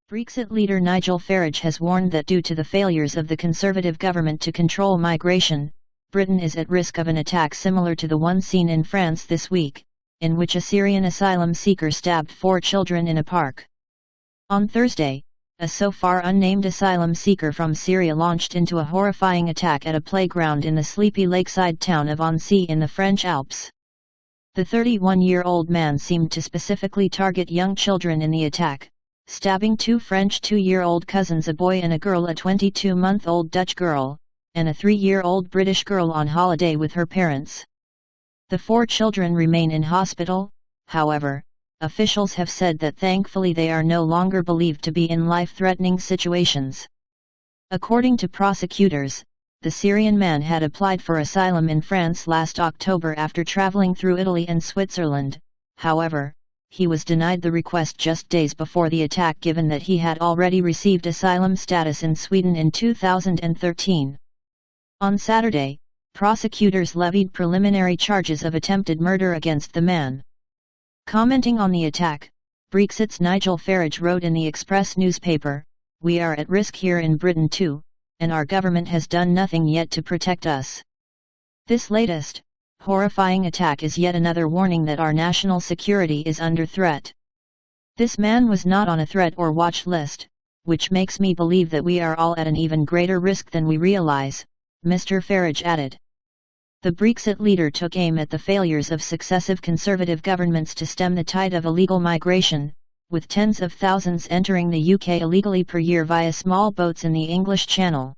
Brexit leader Nigel Farage has warned that due to the failures of the Conservative government to control migration, Britain is at risk of an attack similar to the one seen in France this week, in which a Syrian asylum seeker stabbed 4 children in a park. On Thursday, a so far unnamed asylum seeker from Syria launched into a horrifying attack at a playground in the sleepy lakeside town of Annecy in the French Alps. The 31-year-old man seemed to specifically target young children in the attack, stabbing 2 French 2-year-old cousins, a boy and a girl, a 22-month-old Dutch girl, and a 3-year-old British girl on holiday with her parents. The 4 children remain in hospital. However, officials have said that thankfully they are no longer believed to be in life-threatening situations. According to prosecutors, the Syrian man had applied for asylum in France last October after traveling through Italy and Switzerland. However, he was denied the request just days before the attack, given that he had already received asylum status in Sweden in 2013. On Saturday, prosecutors levied preliminary charges of attempted murder against the man. Commenting on the attack, Brexit's Nigel Farage wrote in the Express newspaper, "We are at risk here in Britain too, and our government has done nothing yet to protect us." This latest, horrifying attack is yet another warning that our national security is under threat. This man was not on a threat or watch list, which makes me believe that we are all at an even greater risk than we realize, Mr. Farage added. The Brexit leader took aim at the failures of successive Conservative governments to stem the tide of illegal migration, with tens of thousands entering the UK illegally per year via small boats in the English Channel.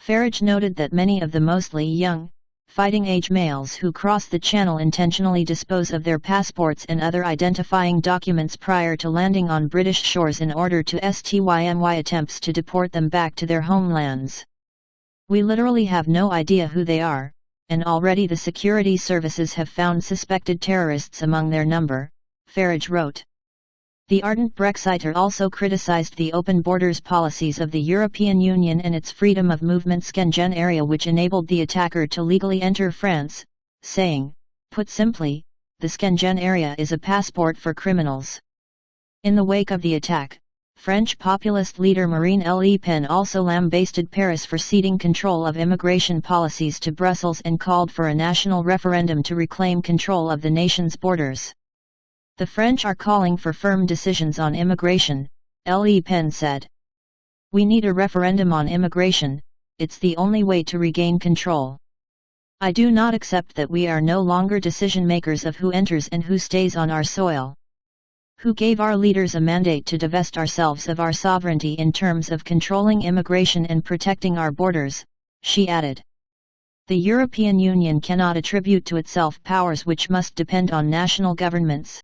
Farage noted that many of the mostly young, fighting-age males who cross the Channel intentionally dispose of their passports and other identifying documents prior to landing on British shores in order to stymy attempts to deport them back to their homelands. "We literally have no idea who they are, and already the security services have found suspected terrorists among their number," Farage wrote. The ardent Brexiter also criticized the open borders policies of the European Union and its freedom of movement Schengen area, which enabled the attacker to legally enter France, saying, "Put simply, the Schengen area is a passport for criminals." In the wake of the attack, French populist leader Marine Le Pen also lambasted Paris for ceding control of immigration policies to Brussels and called for a national referendum to reclaim control of the nation's borders. "The French are calling for firm decisions on immigration," Le Pen said. "We need a referendum on immigration, it's the only way to regain control. I do not accept that we are no longer decision makers of who enters and who stays on our soil. Who gave our leaders a mandate to divest ourselves of our sovereignty in terms of controlling immigration and protecting our borders," she added. "The European Union cannot attribute to itself powers which must depend on national governments.